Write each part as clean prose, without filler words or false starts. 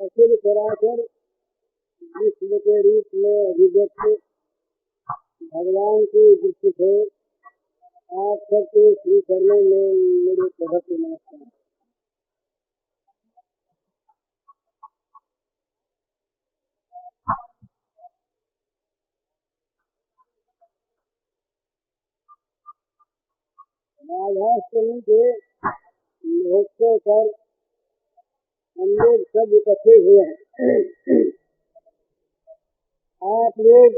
अखिल चराचर विश्व के रूप में अभिव्यक्त भगवान की दृष्टि से आप सबके श्री चरणों में मेरे प्रभुत्व नमस्कार। राधाष्टमी के महोत्सव पर हम लोग सब इकट्ठे हुए हैं। आप लोग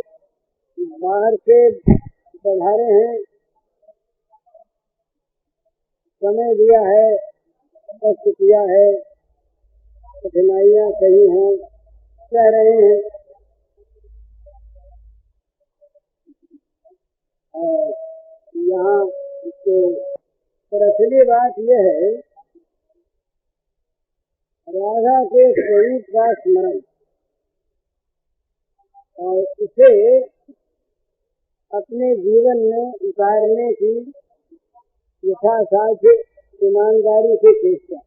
बाहर से पधारे हैं, समय दिया है, कष्ट किया है, कठिनाइयाँ सही हैं, कह रहे हैं। और यहाँ पर असली बात यह है, राधा के स्वरूप का स्मरण और इसे अपने जीवन में उतारने की यथासाध्य ईमानदारी से चेष्टा,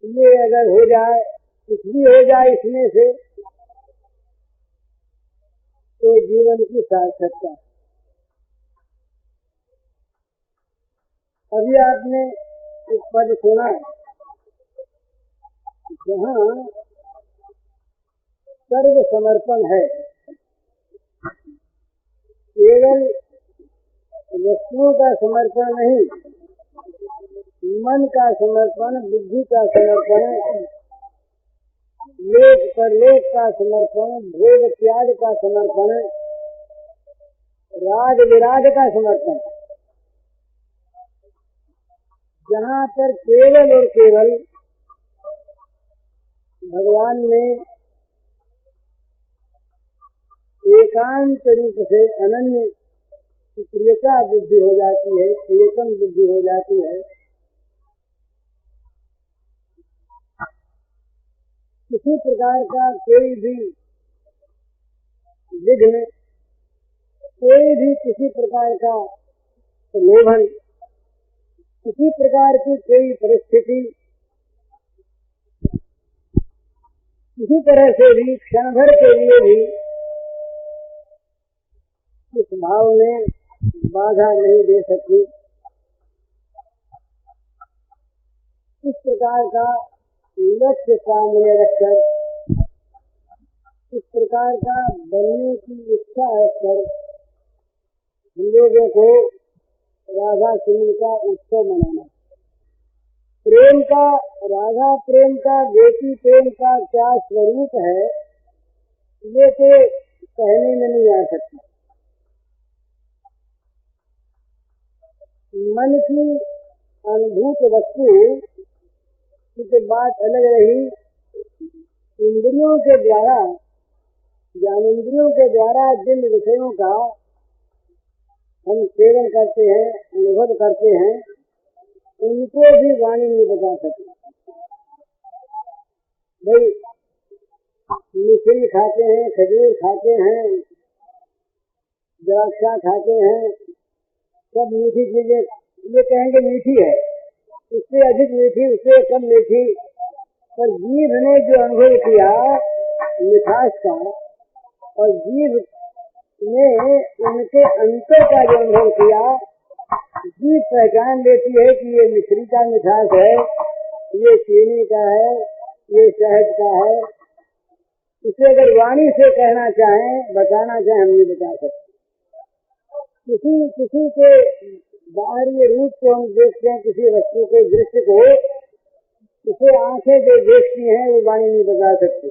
ये अगर हो जाए, कुछ भी हो जाए इसमें से, तो जीवन की सार्थकता। अभी आपने एक पद सुना जहाँ सर्व समर्पण है, केवल वस्तुओं का समर्पण नहीं, मन का समर्पण, बुद्धि का समर्पण, लेख परलेख का समर्पण, भोग त्याग का समर्पण, राग विराग का समर्पण। जहाँ पर केवल और केवल भगवान ने एकांत रूप से अनन्य प्रियता बुद्धि हो जाती है, एकम बुद्धि हो जाती है। किसी प्रकार का कोई भी विघ्न, कोई भी किसी प्रकार का प्रलोभन, किसी प्रकार की कोई परिस्थिति, किसी तरह से भी क्षण भर के लिए भी इस भाव में बाधा नहीं दे सकती। इस प्रकार का लक्ष्य सामने रखकर, इस प्रकार का बनने की इच्छा रखकर हम लोगों को राधाष्टमी का उत्सव मनाना। प्रेम का, राधा प्रेम का, बेटी प्रेम का क्या स्वरूप है ये तो कहने में नहीं आ सकता। मन की अनुभूत वस्तु की तो बात अलग रही। इंद्रियों के द्वारा, ज्ञानेंद्रियों के द्वारा जिन विषयों का हम सेवन करते हैं, अनुभव करते हैं, उनको भी वाणी नहीं बता सकती। भाई मिश्री खाते हैं, खजूर खाते हैं, द्राक्षा खाते हैं, सब मीठी चीजें, ये कहेंगे मीठी है, इससे अधिक मीठी, उससे कम मीठी, पर जीभ ने जो अनुभव किया मिठास का, और जीभ ने उनके अंतर का जो अनुभव किया, जीभ पहचान लेती है कि ये मिश्री का मिठास है, ये चीनी का है, ये शहद का है। इसे अगर वाणी से कहना चाहें, बताना चाहें, हम नहीं बता सकते। किसी के बाहरी रूप को हम देखते हैं, किसी वस्तु के दृश्य को, इसे आंखें जो देखती हैं वो वाणी नहीं बता सकती।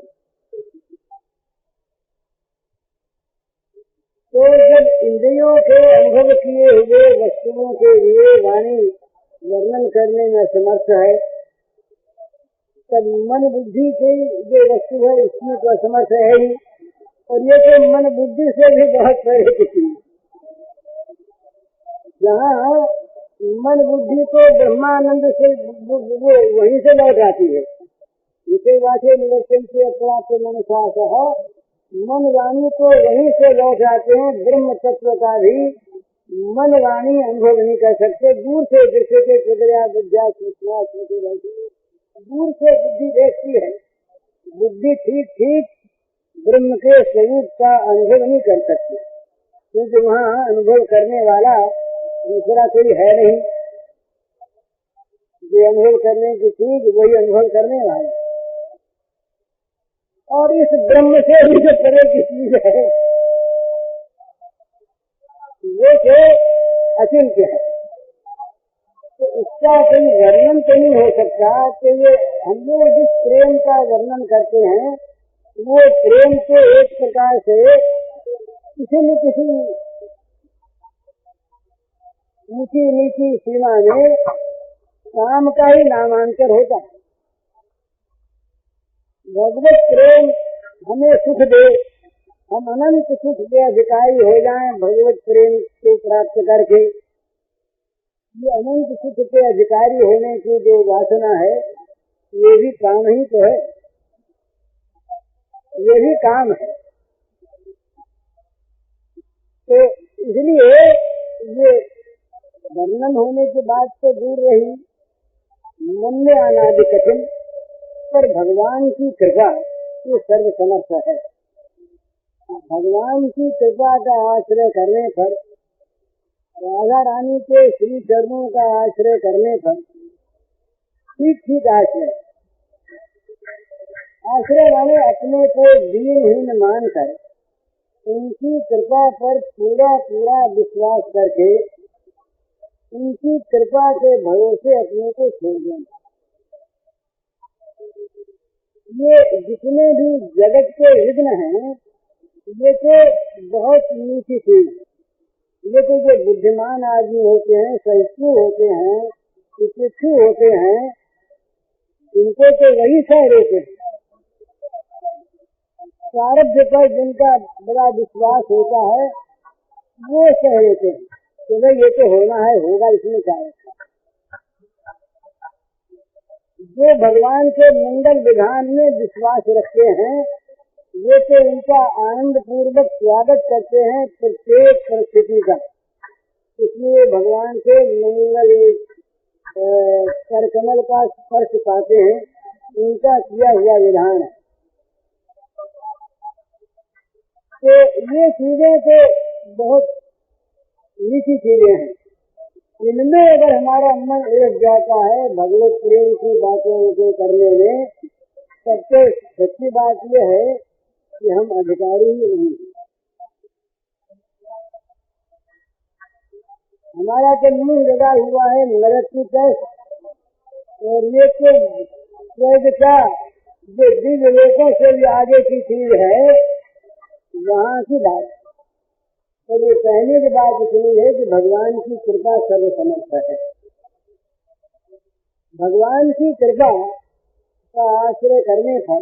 तो जब इंद्रियों के अनुभव किए हुए वस्तुओं के लिए वाणी वर्णन करने में समर्थ है, तब मन बुद्धि की जो वस्तु है इसमें तो असमर्थ है ही, और ये तो मन बुद्धि से भी बहुत परे की चीज। जहाँ मन बुद्धि को ब्रह्मानंद से वो वहीं से लौट आती है। इसे वाचे निवर्तन से अपराध मन साह, मन वाणी को वहीं से लौट आते हैं। ब्रह्म तत्व का भी मन वाणी अनुभव नहीं कर सकते। दूर से दृश्य के प्रक्रिया विद्या सूचना दूर से बुद्धि देखती है, बुद्धि ठीक ठीक ब्रह्म के स्वरूप का अनुभव नहीं कर सकती, क्योंकि वहाँ अनुभव करने वाला दूसरा कोई है नहीं। जो अनुभव करने की चीज वही अनुभव करने वाला, और इस ब्रह्म से भी जो परे की चीज है वो तो अचिंत्य है। तो इसका कोई वर्णन तो नहीं हो सकता कि ये हम लोग जिस प्रेम का वर्णन करते हैं वो प्रेम को एक प्रकार से किसी न किसी ऊंची नीची सीमा में काम का ही नामांतर होता है। भगवत प्रेम हमें सुख दे, हम अनंत सुख के अधिकारी हो जाएं भगवत प्रेम को प्राप्त करके। ये अनंत सुख के अधिकारी होने की जो वासना है ये भी काम ही तो है, ये भी काम है। तो इसलिए ये वर्णन होने की बात तो दूर रही, मन में अनादि कठिन, पर भगवान की कृपा ये सर्व समर्थ है। भगवान की कृपा का आश्रय करने पर, राधा रानी के श्री चरणों का आश्रय करने पर, ठीक ठीक आश्रय वाले अपने को दीनहीन मानकर उनकी कृपा पर पूरा पूरा विश्वास करके उनकी कृपा के भरोसे अपने को छोड़ देना। ये जितने भी जगत के विघ्न हैं ये तो बहुत नीची चीज। ये तो जो बुद्धिमान आदमी होते हैं, सहिष्णु होते हैं, चिकित्सु होते हैं, इनको तो वही सह लेते हैं। प्रारब्ध पर जिनका बड़ा विश्वास होता है वो सह लेते हैं कि भाई ये तो होना है, होगा, इसमें क्या है। जो भगवान के मंगल विधान में विश्वास रखते हैं वो तो उनका आनंद पूर्वक स्वागत करते हैं प्रत्येक परिस्थिति का। इसलिए भगवान के मंगल कर कमल का स्पर्श पाते हैं, उनका किया हुआ विधान है। तो ये चीजें तो बहुत नीची चीजें हैं। इनमें अगर हमारा मन उलझ जाता है भगवत प्रेम की बातों को करने में, सबसे सच्ची बात यह है कि हम अधिकारी ही नहीं। हमारा तो मुंह लगा हुआ है नरक की तरफ, और ये तो स्वर्ग का जो दिव्य लोकों से भी आगे की चीज है, वहाँ की बात। और ये कहने की बात इतनी है कि भगवान की कृपा सर्वसमर्थ है। भगवान की कृपा का आश्रय करने पर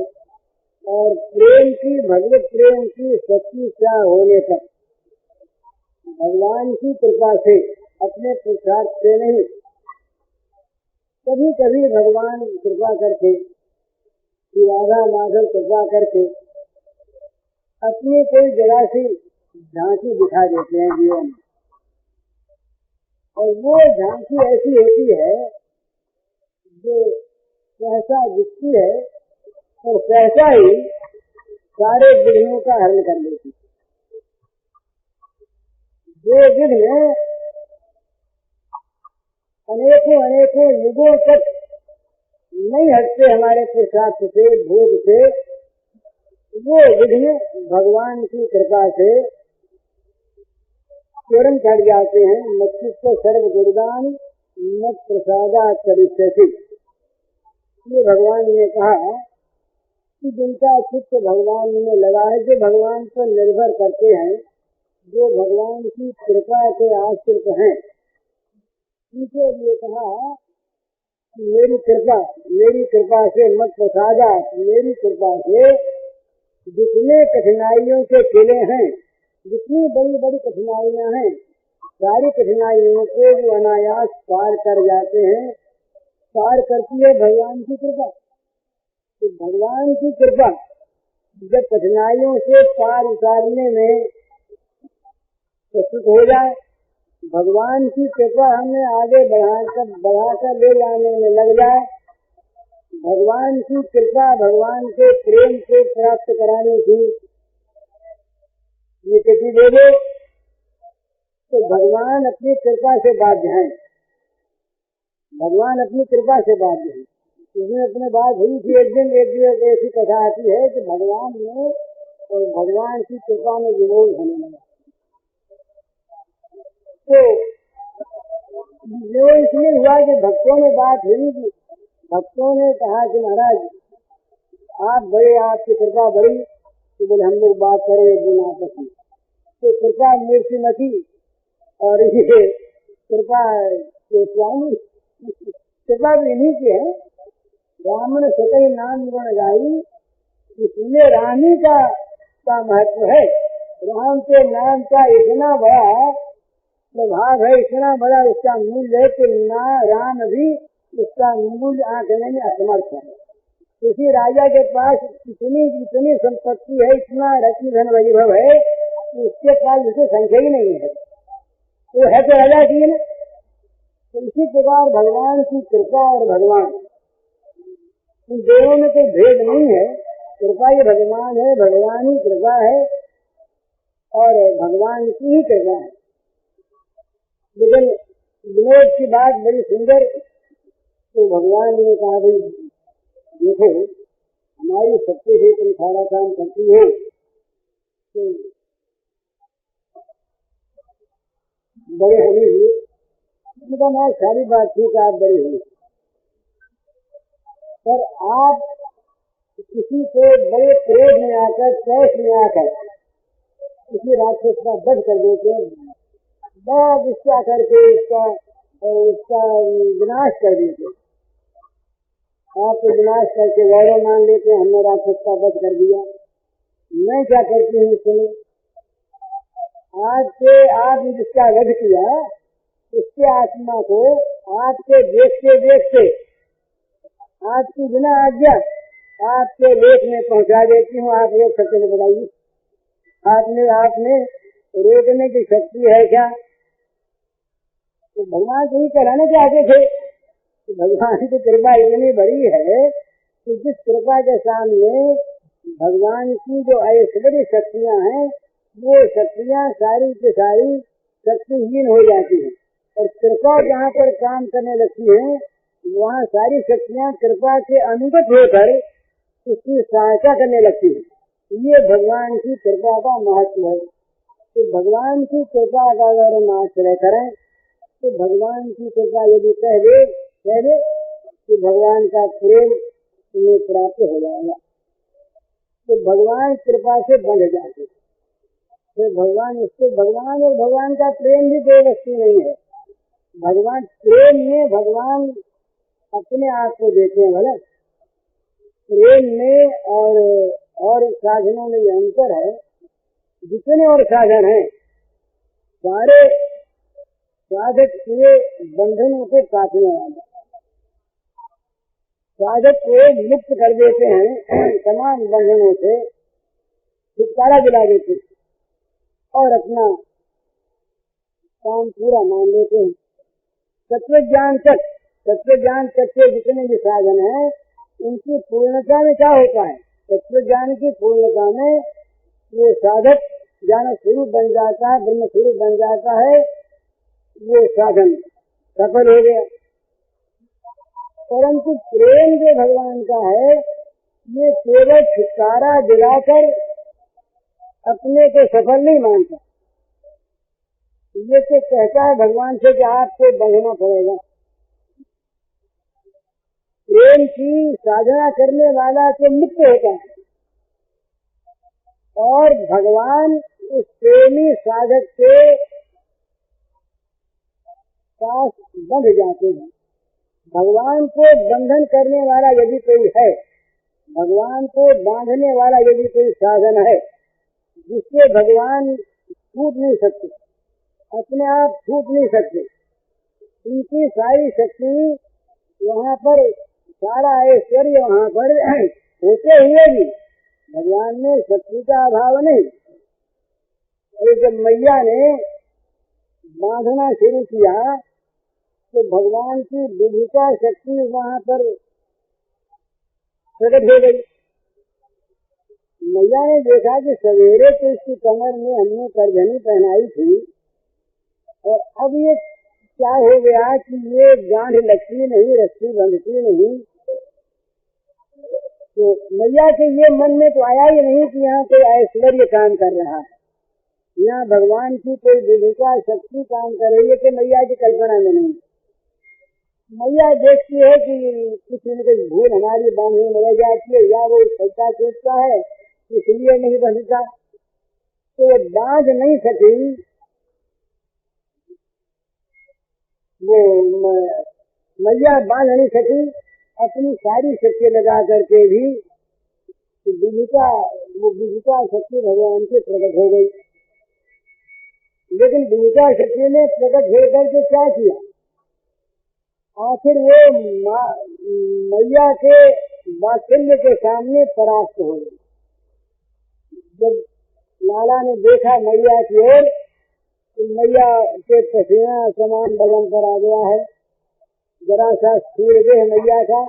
और प्रेम की, भगवत प्रेम की सच्ची चाह होने पर, भगवान की कृपा से, अपने पुरुषार्थ से नहीं, कभी कभी भगवान कृपा करके, राधा माधव कृपा करके अपनी कोई जगह से झांकी दिखा देते हैं जीवन में। और वो झांकी ऐसी होती है जो सहसा दिखती है और सहसा ही सारे विघ्नों का हरण कर लेती है। जो विघ्न अनेकों अनेकों युगों तक नहीं हटते हमारे पुरुषार्थ से, भोग से, वो विघ्न भगवान की कृपा से तुरंत हट जाते हैं। मच्चित्त सर्व दुर्गान मत प्रसादा चरिष्यति। ये भगवान ने कहा कि जिनका चित्त भगवान में लगा है, जो भगवान पर निर्भर करते हैं, जो भगवान की कृपा के आश्रित हैं, उनके लिए कहा मेरी कृपा से मत प्रसादा, मेरी कृपा से जितने कठिनाइयों के किले हैं, जितनी बड़ी बड़ी कठिनाइयां हैं, सारी कठिनाइयों को वो अनायास पार कर जाते हैं। पार करती है भगवान की कृपा। तो भगवान की कृपा जब कठिनाइयों से पार उतारने में प्रस्तुत हो जाए, भगवान की कृपा हमें आगे बढ़ाकर ले जाने में लग जाए, भगवान की कृपा भगवान के प्रेम को प्राप्त कराने की ये किसी दे दे, तो भगवान अपनी कृपा से बाध्य हैं। भगवान अपनी कृपा से बाध्य हैं। इसमें अपने बात हुई थी एक दिन ऐसी कथा आती है कि भगवान ने और भगवान की कृपा में विरोध होने लगा। तो जो इसलिए हुआ कि भक्तों में बात हुई कि भक्तों ने कहा कि महाराज आप बड़े, आपकी कृपा बड़ी, तो बोले हम लोग बात करें एक दिन आपस में। तो कृपा मूर्तिमती और ये कृपा स्वामी, कृपा भी इन्हीं की है। ब्राह्मण सकल नाम गुण गाई, इसमें रानी का महत्व है। राम के नाम का इतना बड़ा प्रभाव है, इतना बड़ा उसका मूल्य है कि ना राम भी उसका मूल्य आंकने में असमर्थ है। किसी राजा के पास इतनी संपत्ति है, इतना रत्न धन वैभव है, उसके पास उसे संख्या ही नहीं है। वो है तो राजा की है ना। तो इसी प्रकार भगवान की कृपा और भगवान, इन दोनों में कोई भेद नहीं है। कृपा ही भगवान है, भगवान ही कृपा है और भगवान की ही कृपा है। लेकिन विनोद की बात बड़ी सुंदर। तो भगवान ने कहा भाई देखो, हमारी सत्य से तुम सारा काम करती हो, तो बड़े हुए उनका मैं सारी बात ठीक, आप बड़े हुए, पर आप किसी को बड़े क्रोध में आकर, कैश में आकर किसी राक्षस का वध कर देते हैं, बड़ा गुस्सा करके उसका विनाश कर देते। आपको विनाश करके गौरव मान लेते, हमने राक्षस का वध कर दिया। मैं क्या करती हूँ सुनो, आपने जिसका वध किया उसके आत्मा को आपके देखते देखते, आपकी बिना आज्ञा आपके लेख में पहुंचा देती हूँ। आप लोग सत्य में बताइए, आपने रोकने की शक्ति है क्या? तो भगवान से ही कराने चाहते थे। तो भगवान की कृपा इतनी बड़ी है कि जिस कृपा के सामने भगवान की जो ऐश्वर्य शक्तियां हैं, वो शक्तियां सारी की सारी शक्तिहीन हो जाती हैं। और कृपा जहाँ पर काम करने लगती है, वहाँ सारी शक्तियां कृपा के अनुगत होकर उसकी सहायता करने लगती है। ये भगवान की कृपा का महत्व है। तो भगवान की कृपा का अगर हम आश्रय करें, तो भगवान की कृपा यदि कह दे कि भगवान का प्रेम तुम्हें प्राप्त हो जाएगा। तो भगवान कृपा से बंध जाते, तो भगवान उसको भगवान और भगवान का प्रेम भी कोई वस्तु नहीं है। भगवान प्रेम में भगवान अपने आप को देते हैं। भला प्रेम में और साधनों में ये अंतर है। जितने और साधन हैं सारे साधक के बंधनों को काटने वाले, साधक को मुक्त कर देते हैं, तमाम बंधनों से छुटकारा दिला देते हैं और अपना काम पूरा मान लेते हैं। तत्वज्ञान तक के जितने भी साधन हैं उनकी पूर्णता में क्या होता है? तत्वज्ञान की पूर्णता में ये साधक ज्ञान स्वरूप बन जाता है, ब्रह्म स्वरूप बन जाता है, वो साधन सफल हो गया। परंतु प्रेम जो भगवान का है ये केवल छुटकारा दिलाकर अपने को सफल नहीं मानता। ये तो कहता है भगवान से कि आपको बंधना पड़ेगा। प्रेम की साधना करने वाला तो मुक्त होता है और भगवान उस प्रेमी साधक के पास बंध जाते हैं। भगवान को बंधन करने वाला यदि कोई है, भगवान को बांधने वाला यदि कोई साधन है जिससे भगवान छूट नहीं सकते, अपने आप छूट नहीं सकते, उनकी सारी शक्ति वहाँ पर, सारा ऐश्वर्य वहाँ पर होते हुए भी भगवान में शक्ति का अभाव नहीं। और जब मैया ने बांधना शुरू किया तो भगवान की विभुता शक्ति वहाँ पर प्रकट हो गई। मैया ने देखा कि सवेरे तो इसकी कमर में हमने करधनी पहनाई थी और अब ये क्या हो गया कि ये गांठ लगती नहीं, रस्सी बंधती नहीं। तो मैया के ये मन में तो आया ही नहीं कि यहाँ कोई ऐश्वर्य काम कर रहा है, यहाँ भगवान की कोई विभुता शक्ति काम कर रही है कि मैया की कल्पना में नहीं। मैया देखती है कि किसी न कोई भूल हमारी बांधने में रह जाती है या वो छलता चूटता है इसलिए नहीं बंधता, तो वो बांध नहीं सकी। वो मैया बांध नहीं सकी, अपनी सारी शक्ति लगा करके भी विभुता शक्ति भगवान से प्रकट हो गई। लेकिन विभुता शक्ति ने प्रकट होकर के क्या किया? आखिर वो मैया के वात्सल्य के सामने परास्त हो गई। जब लाला ने देखा मैया की ओर तो मैया के पसीना समान बदन पर आ गया है, जरा सा सूर्य मैया का,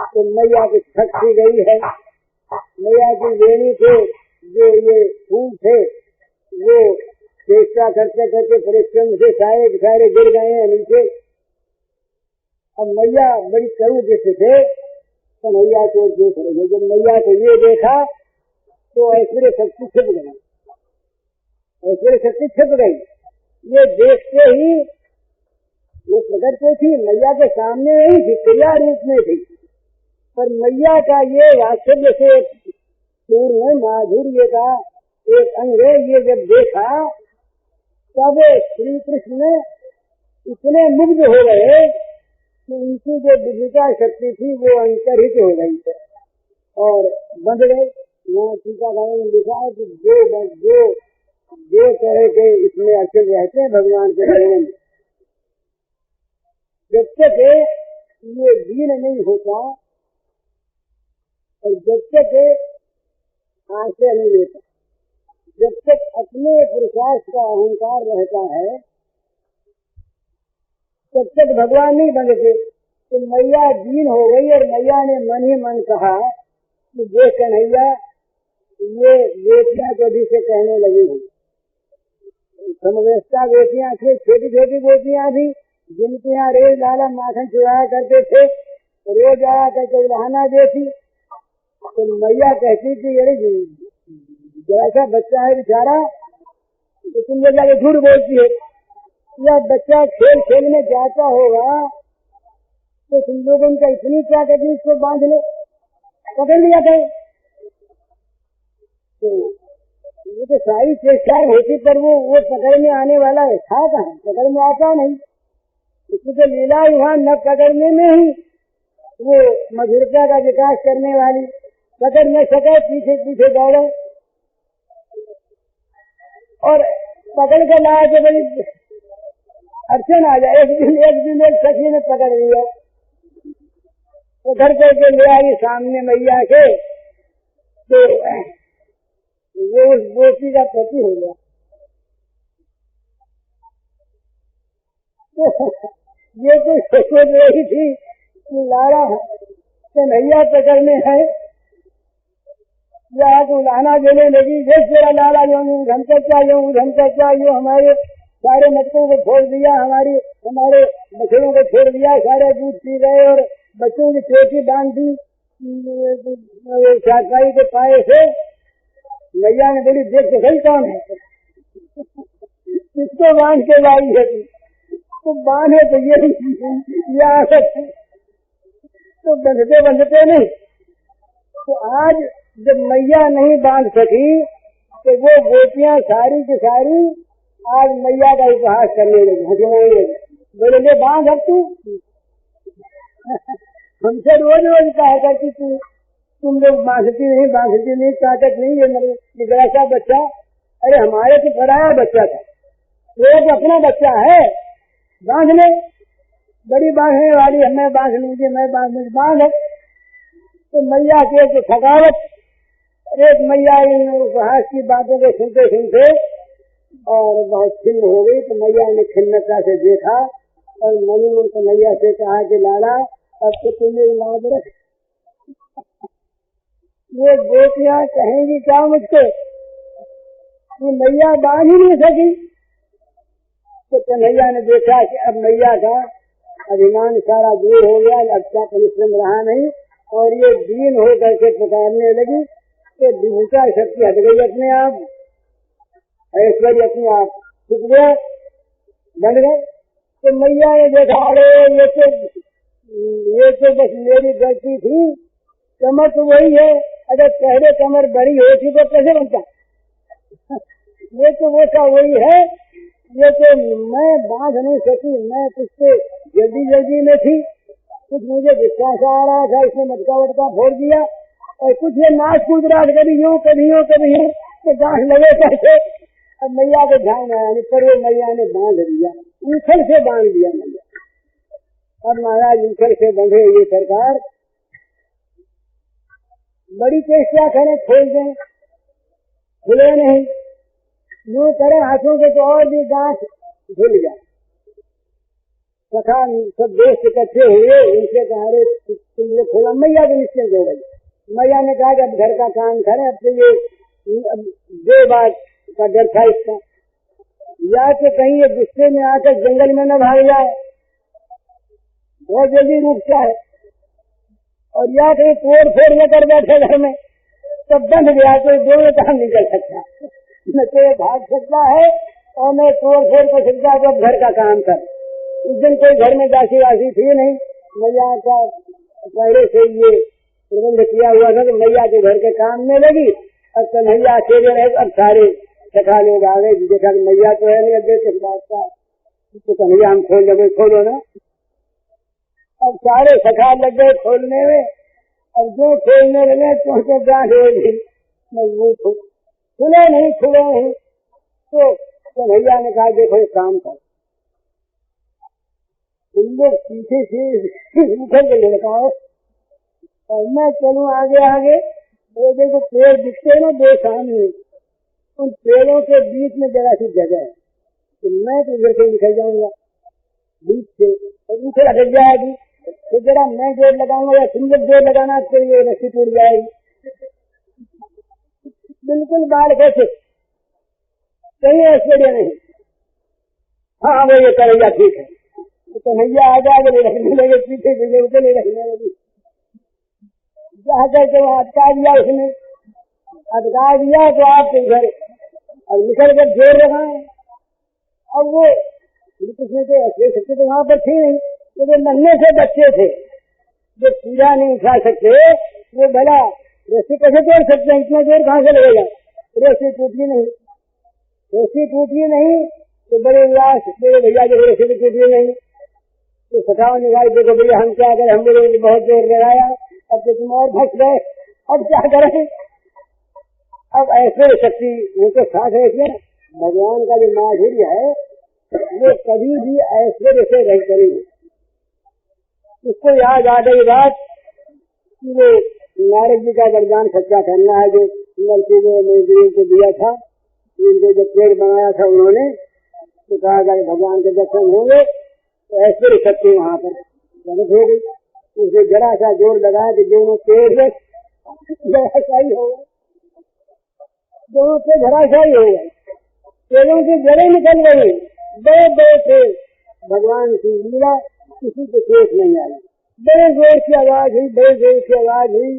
तो मैया की छक सी गई है। मैया की वेणी के जो ये फूल थे वो चेष्टा करते करते परिश्रम से सारे गिर गए हैं नीचे। अब मैया बड़ी कड़ू दृष्टि से तो मैया को देख रहे। जब मैया को ये देखा तो ऐश्वर्य शक्ति छिप गई, ऐश्वर्य शक्ति छिप गई। ये देखते ही वो प्रकट तो थी, मैया के सामने नहीं थी, क्रिया रूप में थी, पर मैया का ये वात्सल्य से पूर्ण माधुर्य का एक अंग ये जब देखा तब श्री कृष्ण इतने मुग्ध हो गए कि उनकी जो विभुता शक्ति थी वो अंतर्हित हो गई है और बंध गए। यहाँ टीकाकारों ने लिखा है कि जो तरह के इसमें अचल रहते हैं भगवान के शरण में, जब तक ये दीन नहीं होता और जब तक आश्रय नहीं लेता, जब तक अपने पुरुषार्थ का अहंकार रहता है तब तक भगवान नहीं बनते। तो मैया दीन हो गई और मैया ने मन ही मन कहा कि देख कन्हैया ये बेटियां तो अभी से कहने लगी हुई, समव्यस्ता बेटियां थी, छोटी छोटी बेटियां थी जिनके यहाँ रोज लाला माखन चुराया करते थे, रोज आया करके उलाहना देती। तो मैया कहती कि अरे जैसा बच्चा है बेचारा तो तुम लोग जाके झूठ बोलती है, या बच्चा खेल खेल में जाता होगा तो तुम लोगों का इतनी क्या करनी, इसको बांध लो, पकड़ लिया था। तो ये तो सारी चेष्टाएं होती, पर वो पकड़ में आने वाला है था कहाँ, पकड़ में आता नहीं। इसमें तो लीला वहाँ न पकड़ने में ही वो मधुरता का विकास करने वाली, पकड़ न सके पीछे पीछे दौड़े और पकड़ कर लाया तो बड़ी अड़चन आ जाए। एक दिन एक सखी ने पकड़ लिया, तो घर करके ले आई सामने मैया के, तो वो उस गोपी का पति हो गया। ये तो सोच रही थी कि लाड़ा कन्हैया पकड़ने है, या तो लाना देने लगी, जैसे तेरा लाला जो धमका जो हमारे सारे मटकों को छोड़ दिया, हमारे बछड़ों को छोड़ दिया, सारे दूध पी गए और बच्चों की चोटी बांध दी चाचाई के पाए से। मैया ने बोली देख तो सही कौन है, किसको बांध के लाई है, तो बांधे तो ये तो बंधते नहीं। तो आज जब मैया नहीं बांध सकी तो वो गोपियां सारी की सारी आज मैया का उपहास करने लगे, बोले ले बांध अब तू। हमसे रोज रोज कहा करती तुम लोग बांधती नहीं, ताकत नहीं, ये जरा सा बच्चा, अरे हमारे तो पराया बच्चा था, वो तो अपना बच्चा है, बांध ले, बड़ी बांधने वाली है, मैं बांध लूंगी, बांध। तो मैया की एक थकावट, एक मैया इन उपहास की बातों को सुनते सुनते और बहुत खिन्न हो गई। तो मैया ने खिन्नता से देखा और मनी मन को मैया से कहा कि लाला अब तो तुम्हें लाज रख, ये गोपियां कहेंगी क्या मुझको, कि मैया बांध ही नहीं सकी। तो कन्हैया ने देखा कि अब मैया का अभिमान सारा दूर हो गया, अच्छा परिश्रम रहा नहीं, और ये दीन हो करके पुकारने लगी, तो दीनता शक्ति हट गई अपने आप, ऐश्वर्य अपने आप छुप गया, बन गए। तो मैया ने देखा अरे ये तो बस मेरी गलती थी, कमर तो वही है, अगर पहले कमर बड़ी होती तो कैसे बनता, ये तो वो का वही है, ये तो मैं बांध नहीं सकी, मैं तुझसे जल्दी में थी, कुछ मुझे विश्वास आ रहा था, इसने मटका वटका फोड़ दिया, और कुछ ये नाच कूद रहा था, कभी यूं तो गांठ लगे कैसे। अब मैया को ध्यान आया नहीं, पर वो मैया ने बांध दिया, ऊपर से बांध दिया मैया। अब महाराज ऊपर से बंधे ये सरकार बड़ी चेष्टा करें, खोल दें, खुले नहीं, यूं करें हाथों के तो और भी गांठ धुल जाए। सखा सब दोस्त इकट्ठे हुए, उनसे कहा अरे तुम लोग खोला, मैया भी निश्चिंत हो गई। मैया ने कहा कि अब घर का काम करें, अब तो ये दो बात का डर था इसका, या तो कहीं ये गुस्से में आकर जंगल में न भाग जाए, बहुत जल्दी रुकता है, और या कहीं तोड़ फोड़ में कर बैठे घर में, तब बंध गया तो दोनों काम नहीं कर सकता, न तो भाग सकता है और न तोड़ फोड़ कर सकता है, तो अब घर का काम कर। उस दिन कोई घर में दासी वासी थी नहीं, मैया का पहले से ये प्रबंध किया हुआ था, तो मैया के घर के काम में लगी। अब कन्हैया अकेले रहे, अब सारे सखा लोग आ गए, देखा कि मैया तो है नहीं, अब देख बात का तो कन्हैया हम खोल लगे, खोलो ना। अब सारे सखा लग गए खोलने में, अब जो खोलने लगे तो गांठ होगी मजबूत हो, खुले नहीं। तो कन्हैया ने कहा देखो एक काम कर, तुम लोग पीछे से उठल के लड़काओ और मैं चलूं आगे। वो देखो पेड़ दिखते ना दो सामने, उन पेड़ों के बीच में जरा सी जगह है, तो मैं तो इधर से निकल जाऊंगा बीच से, और उसे हट जाएगी, तो जरा मैं जोर लगाऊंगा या तुम लोग जोर लगाना, तो ये रस्सी टूट जाएगी। बिल्कुल बाल कैसे, कहीं ऐश्वर्य नहीं। हाँ वो ये करेगा, ठीक है। तो कन्हैया आगे रखने लगे, पीछे उसे नहीं रखने लगी, जाकर के वहाँ अटका दिया उसने, अटका दिया तो आप इधर अब निकल कर जोर लगाए। अब वो किसी के ऐसे शक्ति तो वहाँ पर थी नहीं, तो जो नन्हे से बच्चे थे जो पूजा नहीं उठा सकते वो भला रस्सी कैसे तोड़ सकते हैं? इतना जोर कहाँ से लगेगा? रस्सी टूटी नहीं, रस्सी टूटी नहीं तो बड़े उल्लास, मेरे भैया जो रस्सी टूटी नहीं तो सटाओ निकाल, देखो भैया हम क्या करें, हम लोगों ने बहुत जोर लगाया, अब तो तुम और फंस गए, अब क्या करें? अब ऐसे शक्ति वो तो साथ है क्या? भगवान का जो माधुर्य है वो कभी भी ऐश्वर्य से रह करेंगे। इसको याद आ गई बात कि वो नारद जी का वरदान सच्चा करना है जो लड़के को दिया था, इनको जब पेड़ बनाया था उन्होंने तो कहा अगर भगवान के दर्शन होंगे तो ऐश्वर्य शक्ति वहाँ पर प्रकट हो गई। उसने जरा सा जोर लगाया कि दोनों पेड़ धराशायी हो गए, दोनों पेड़ धराशायी हो गए, पेड़ों की जड़ें निकल गई, बड़े बड़े पेड़। भगवान की लीला किसी को शेष नहीं आई। बड़े जोर की आवाज हुई, बड़े जोर की आवाज हुई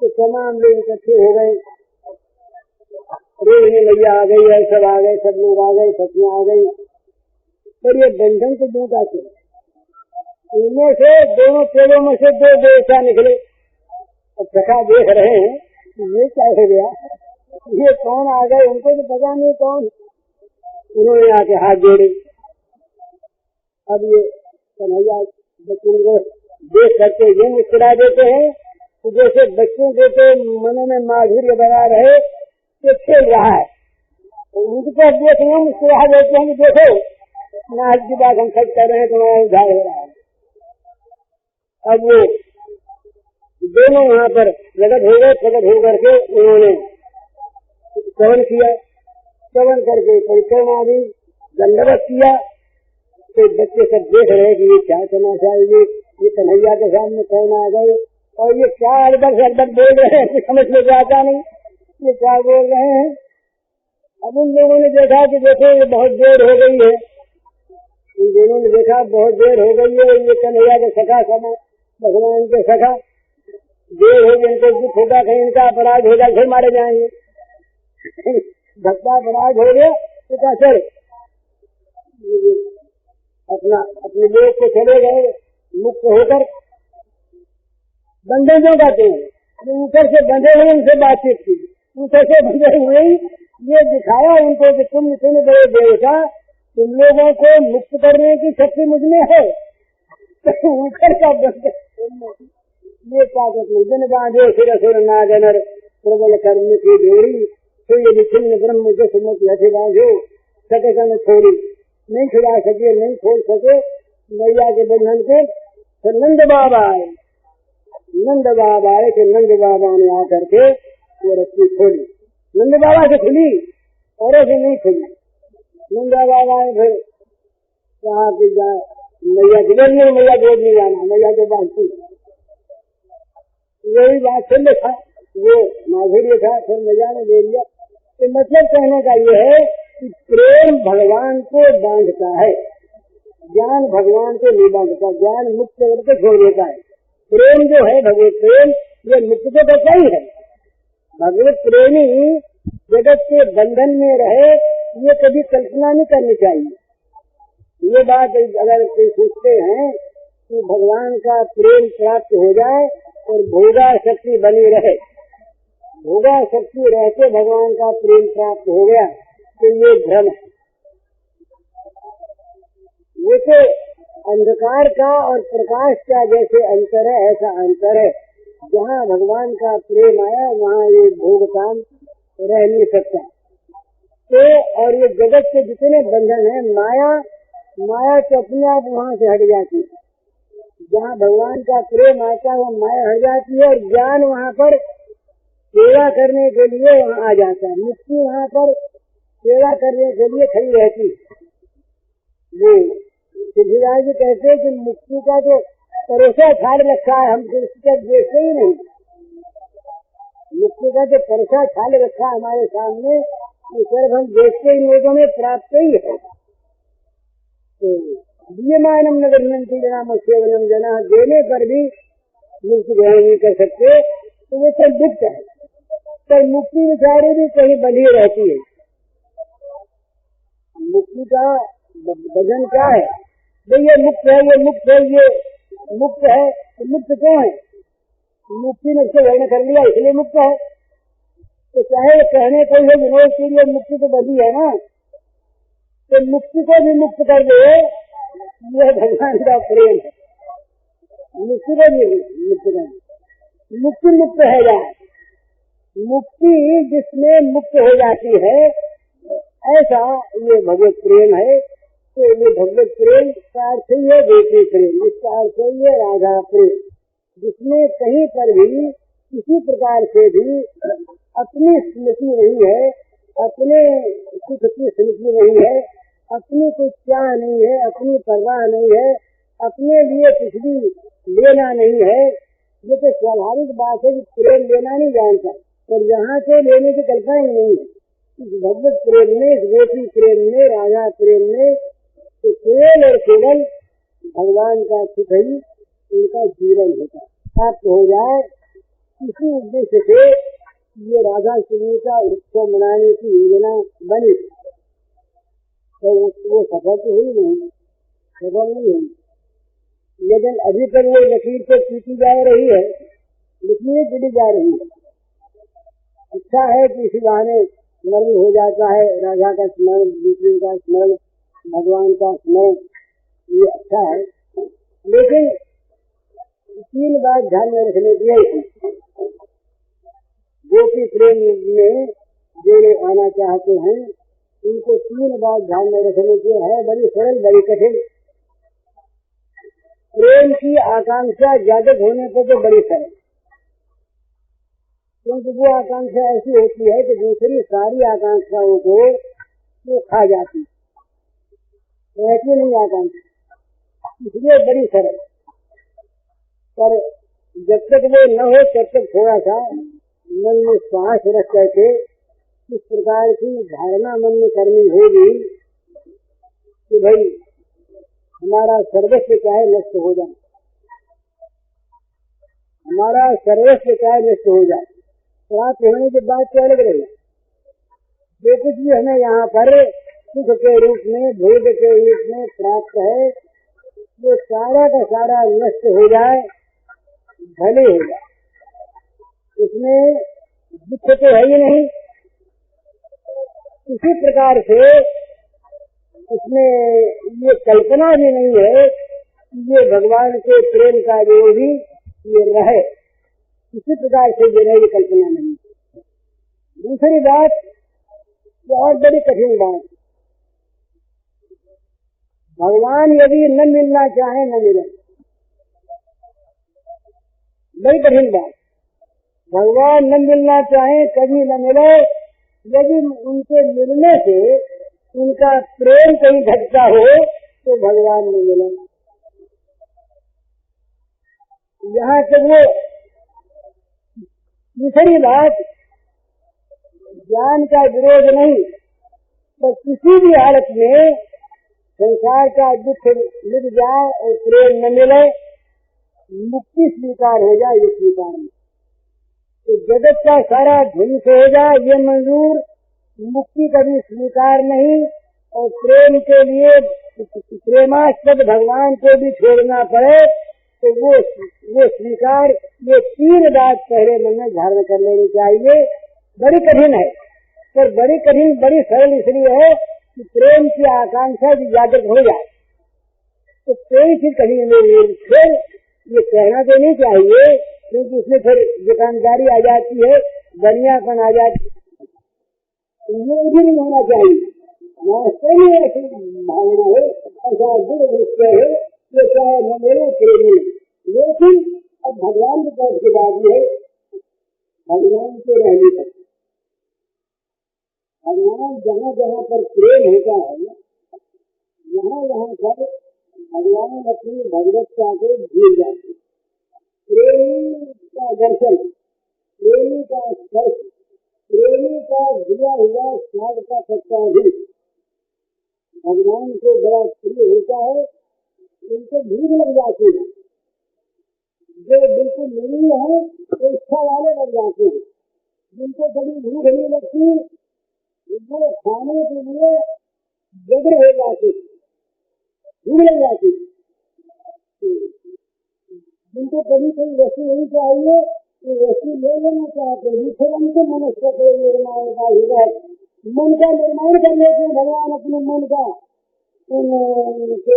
तो तमाम लोग इकट्ठे हो गए, रेल में मैया आ गई है, सब आ गए, सब लोग आ गए, सखियां आ गई, पर ये बंधन तो दूर का थे। इनमें से दोनों पेड़ों में से दो देवता निकले। अब सखा देख रहे हैं ये क्या हो गया, ये कौन आ गए, उनको तो पता नहीं कौन। उन्होंने आके हाथ जोड़े। अब ये कन्हैया बच्चों को देख करके ये मुस्कुरा देते हैं तो जैसे बच्चों के तो मन में माधुर्य बना रहे तो खेल रहा है, तो उनको देख रहे मुस्कुरा देते हैं कि देखो नाच की बात हम सच कर रहे हैं, तुम्हारा उद्धार हो रहा है। अब वो दोनों वहाँ पर प्रकट हो गए, प्रकट होकर के उन्होंने श्रवण किया, श्रवण करके परिक्रमा दी, दंडवत किया। तो बच्चे सब देख रहे कि ये क्या तमाशा है, ये कन्हैया के सामने कौन आ गए और ये क्या अड़बड़ बोल रहे हैं, समझ में तो आता नहीं ये क्या बोल रहे हैं। अब उन लोगों ने देखा कि देखो ये बहुत देर हो गई है, इन दोनों ने देखा बहुत देर हो गई है, ये कन्हैया के सखा समय भगवान के सखा देर हो गई, इनको दुख होगा, कहीं इनका अपराध होगा, फिर मारे जाएंगे। भक्ता अपराध हो गया तो क्या चल अपने लोग को चले गए मुक्त होकर। बंधे क्यों कहते हैं? ऊपर से बंधे हुए उनसे बातचीत की, ऊपर से बंधे हुए ये दिखाया उनको कि तुम इतने बड़े देवता, तुम लोगों को मुक्त करने की शक्ति मुझमें है, तो ऊपर का ये ताकत दिन बांधे फिर असुर नागनर प्रबल कर्म की जोड़ी, फिर ये विच्छिन्न ब्रह्म जो सुमत हथे बांधे सटकन छोड़ी, नहीं छुड़ा सके, नहीं खोल सके मैया के बंधन के। फिर नंद बाबा आए, नंद बाबा आए कि नंद बाबा ने आकर के वो रस्सी खोली, नंद बाबा से खुली और ऐसे नहीं खुली। नंद बाबा आए फिर कहा कि मैया की बोल नहीं, मैया गोद नहीं जाना, मैया के बांधती। यही बात सुन था, वो माधुर्य था, फिर मैया ने ले लिया। तो मतलब कहने का ये है कि प्रेम भगवान को बांधता है, ज्ञान भगवान को नहीं बांधता, ज्ञान मुक्त करके छोड़ देता है। प्रेम जो है भगवत प्रेम ये मुक्त तो करता ही है। भगवत प्रेमी जगत के बंधन में रहे ये कभी कल्पना नहीं करनी चाहिए। ये बात अगर कोई सोचते हैं कि भगवान का प्रेम प्राप्त हो जाए और भोगा शक्ति बनी रहे, भोगा शक्ति रहते भगवान का प्रेम प्राप्त हो गया तो ये भ्रम है। ये तो अंधकार का और प्रकाश का जैसे अंतर है ऐसा अंतर है। जहाँ भगवान का प्रेम आया वहाँ ये भोग काम रह नहीं सकता। तो और ये जगत के जितने बंधन है माया तो अपने आप वहाँ से हट जाती है। जहाँ भगवान का प्रेम आता है माया हट जाती है और ज्ञान वहाँ पर सेवा करने के लिए वहाँ आ जाता है। मुक्ति वहाँ पर सेवा करने के लिए खड़ी रहती है। तुलसीदास जी कहते हैं कि मुक्ति का जो परोसा छाड़ रखा है हम उसका देखते ही नहीं। मुक्ति का जो परोसा छाड़ रखा है हमारे सामने ये सिर्फ हम देखते ही लोगों में प्राप्त ही है। तो दीयमानम नगर नंती जना सेवनम जना देने पर भी मुक्ति ग्रहण नहीं कर सकते तो वो सब दुख है। तो मुक्ति विचारी भी कहीं बंधी रहती है। मुक्ति का भजन क्या है? भाई ये मुक्त है, ये मुक्त है, ये मुक्त है, तो मुक्त क्यों है? मुक्ति ने उससे वर्ण कर लिया इसलिए मुक्त है। तो चाहे कहने कोई है विनोद के लिए मुक्ति तो बदी है ना, तो मुक्ति को भी मुक्त कर दे, यह भगवान का प्रेम है। मुक्ति को भी मुक्त कर, मुक्ति मुक्त है जाए, मुक्ति जिसमें मुक्त हो जाती है, ऐसा ये भगवत प्रेम है। तो ये भगवत प्रेम का अर्थ ही है गोपी प्रेम, इसका अर्थ ही है राधा प्रेम, जिसमें कहीं पर भी किसी प्रकार से भी अपनी स्मृति नहीं है, अपने सुख की स्मृति नहीं है, अपनी कुछ चाह नहीं है, अपनी परवाह नहीं है, अपने लिए कुछ भी लेना नहीं है। ये तो स्वाभाविक बात है कि प्रेम लेना नहीं जानता, पर यहाँ से लेने की कल्पना ही नहीं है। इस भगवत प्रेम में, इस गोपी प्रेम में, राधा प्रेम में तो केवल और केवल भगवान का सुख ही उनका जीवन होता प्राप्त हो जाए। इसी उद्देश्य से ये राधाष्टमी का उत्सव मनाने की योजना बनी, तो वो सफल तो हुई नहीं, सफल नहीं हुई। लेकिन अभी तक वो लकीर से पीटी जा रही है, लिखनी पीटी जा रही है। अच्छा है कि इसी बहाने स्मरण हो जाता है, राधा का स्मरण, विष्णु का स्मरण, भगवान का स्मरण, ये अच्छा है। लेकिन 3 बात ध्यान में रखने की है। गोपी प्रेम में जो लोग आना चाहते हैं उनको 3 बात ध्यान में रखने की है, बड़ी सरल बड़ी कठिन। प्रेम की आकांक्षा जागृत होने पर तो बड़ी सरल, क्योंकि वो आकांक्षा ऐसी होती है कि दूसरी सारी आकांक्षाओं को वो खा जाती, ऐसी नहीं आकांक्षा, इसलिए बड़ी सरल। पर जब तक वो न हो तब तक थोड़ा सा मन में श्वास रख करके इस प्रकार की धारणा मन में करनी होगी कि भाई हमारा सर्वस्व चाहे नष्ट हो जाए, हमारा सर्वस्व चाहे नष्ट हो जाए, प्राप्त होने की बात क्या लग रही है। जो कुछ भी हमें यहाँ पर सुख के रूप में, भोग के रूप में प्राप्त है, वो सारा का सारा नष्ट हो जाए, भले हो जाए, इसमें दुख तो है ही नहीं। किसी प्रकार से इसमें ये कल्पना भी नहीं है कि ये भगवान के प्रेम का जो भी ये रहे, किसी प्रकार से जो है ये कल्पना नहीं। दूसरी बात बहुत बड़ी कठिन बात, भगवान यदि न मिलना चाहे न मिले, बड़ी कठिन बात। भगवान न मिलना चाहे कभी न मिले, यदि उनके मिलने से उनका प्रेम कहीं घटता हो तो भगवान न मिले। यहाँ से वो दूसरी बात, ज्ञान का विरोध नहीं, पर किसी भी हालत में संसार का दुख मिट जाए और प्रेम न मिले, मुक्ति स्वीकार हो जाए, ये स्वीकार नहीं। तो जगत का सारा ध्वंस हो जाए ये मंजूर, मुक्ति कभी स्वीकार नहीं। और प्रेम के लिए प्रेमास्पद भगवान को भी छोड़ना पड़े तो वो स्वीकार, ये 3 बात पहले मन में धारण कर लेनी चाहिए। बड़ी कठिन है, पर बड़ी कठिन बड़ी सरल इसलिए है कि प्रेम की आकांक्षा भी जागृत हो जाए तो कोई चीज कभी नहीं। फिर ये कहना तो नहीं चाहिए, क्योंकि उसमें फिर दुकानदारी आ जाती है, बनियापन आ जाती है, ये भी नहीं होना चाहिए। सही ऐसी भावना है, ऐसा गुण निश्चय है, ये चाहे न मेरे प्रेमी। लेकिन अब भगवान की तरफ की बात है, भगवान को रहने तक भगवान जहाँ जहाँ पर प्रेम होता है, यहाँ यहाँ पर भगवान अपनी भगवत्ता को भूल जाते। प्रेमी का दर्शन, प्रेमी का स्पर्श, प्रेमी का दिया हुआ स्वाद का सत्ता भी भगवान को बड़ा प्रिय होता है। उनको भूख लग जाती है, जो बिल्कुल नहीं है तो इच्छा वाले लग जाते हैं। जिनको कभी भूख नहीं लगती वो खाने के लिए जगह हो जाती, भूख लग जाती। जिनको कभी कोई वस्तु नहीं चाहिए तो वस्तु ले लेना चाहते हैं, फिर उनके मनुष्य को निर्माण का हृदय मन का निर्माण कर लेते हैं भगवान अपने मन का उनके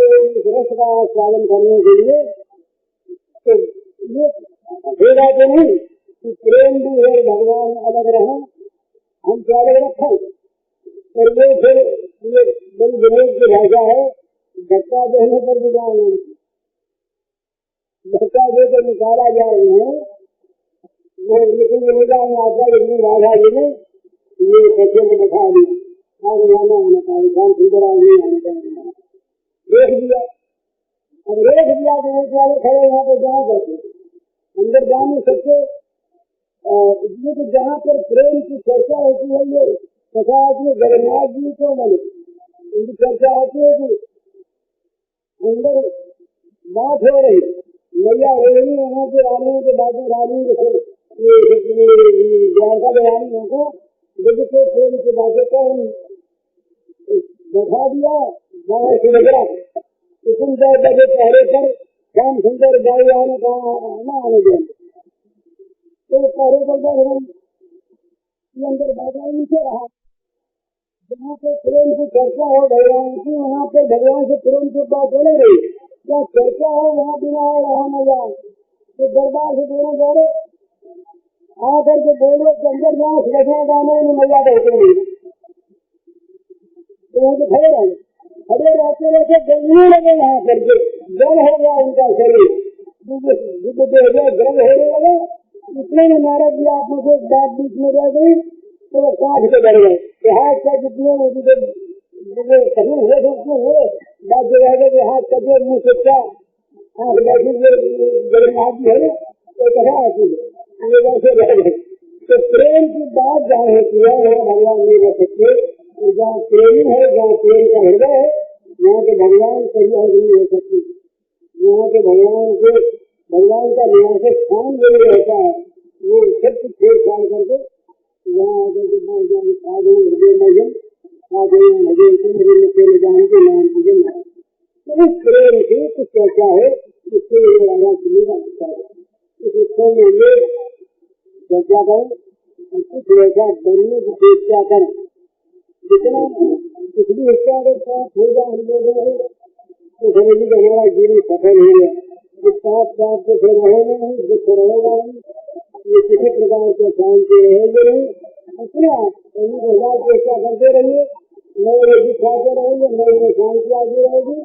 रस का पालन करने के लिए। तो ये भेदा तो नहीं कि प्रेम भी है भगवान अलग रहे हम क्या अलग रखें। और ये फिर ये बड़ी विनोद की भाषा है, धक्का देने पर विधान धक्का देकर निकाला जा रहे हैं वो, लेकिन ये निजाम आता है राधा जी ने ये सच्चे में दिखा दी आगे जाना होना चाहिए काम सुंदर नहीं आना चाहिए देख दिया। अब रेख दिया तो एक वाले खड़े यहाँ पे जहाँ करते अंदर जाने सबसे इसलिए कि जहाँ पर प्रेम की चर्चा होती है ये कथा आती है जगन्नाथ जी को बने उनकी चर्चा आती है कि अंदर बात हो रही मैया हो रही वहाँ के रानियों के बाजू रानी द्वारका रानियों को जब के प्रेम की बातें कर बैठा दिया गाँव सुनगरा सुंदर बजे पहरे पर श्याम सुंदर गाय आने का न आने दें तो पहरे पर बैठ अंदर बाजा नीचे रहा। जहाँ पे प्रेम की चर्चा हो भगवान की वहाँ पे भगवान से प्रेम की बात चले रही क्या चर्चा हो वहाँ बिना वहाँ न जाए तो दरबार से दोनों जोड़े आकर के बोले के अंदर जाओ सुरक्षा गाने में मजा देते नहीं तो वहाँ पे खड़े रहे खड़े रहते रहते जलने लगे यहाँ करके जल हो गया उनका शरीर गर्म होने लगा इतने में नारद जी आप मुझे एक बात बीच में रह गई तो वो कांच के डर गए हाथ का जितने कहीं हुए जितने हुए बात जो रह गए हाथ का जो मुँह से क्या आँख बैठी जगन्नाथ जी है तो कहा आती है ये वैसे रह गए। तो प्रेम की बात जहाँ होती है वहाँ भगवान नहीं रह सकते जहाँ प्रेमी है जहाँ प्रेम का हृदय है यहाँ के भगवान कहीं नहीं हो सकते। यहाँ के भगवान का यहाँ से स्थान जो रहता है वो सब कुछ छेड़छाड़ करके यहाँ आकर के बाहर जाने खा गए हृदय मजन खा गए भजन से मेरे तेरे जान के नाम पूजन है। तो इस प्रेम की कुछ चर्चा है इसके लिए राजा सुनेगा इस उत्सव में ये चर्चा करें और कुछ ऐसा बनने की चेष्टा करें जितना पिछली इच्छा के साथ हो जाए हम लोगों तो समझिए कि हमारा जीवन सफल हो गया। इस साथ साथ तो फिर रहेगा नहीं दुख रहेगा नहीं ये किसी प्रकार से शांति रहेंगे नहीं अपने आप हजार चेष्टा करते रहिए नए रोजी खाते रहेंगे नई में शांति आती रहेगी।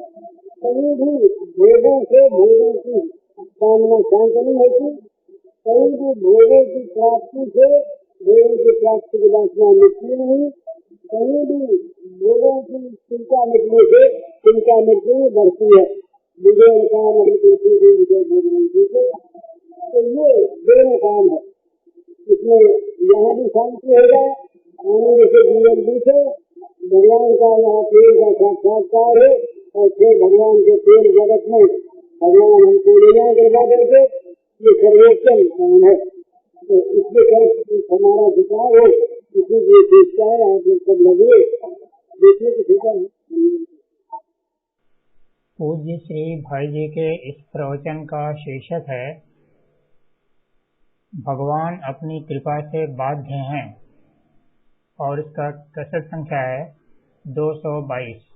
कहीं भी भोगों से भोगों की कामना शांत नहीं होती कहीं भी भोगों की प्राप्ति से भोगों की प्राप्ति की वासना मिटती नहीं कहीं भी भोगों की चिंता मिटने से चिंता मिटने में बढ़ती है विजय काम विजय भोगवंती से। तो ये दोनों काम है इसमें यहाँ भी शांति हो जाए आनंद से जीवन बीते भगवान का यहाँ प्रेम का साक्षात्कार है और फिर भगवान के प्रेम जगत में भगवान हमको ले जाए कृपा करके ये सर्वोत्तम काम है। तो इसके तरफ हमारा झुकाव हो इसी की चेष्टा है आप लोग सब लगे देखने की ठीक है। पूज्य श्री भाई जी के इस प्रवचन का शीर्षक है भगवान अपनी कृपा से बाध्य हैं और इसका कैसेट संख्या है 222।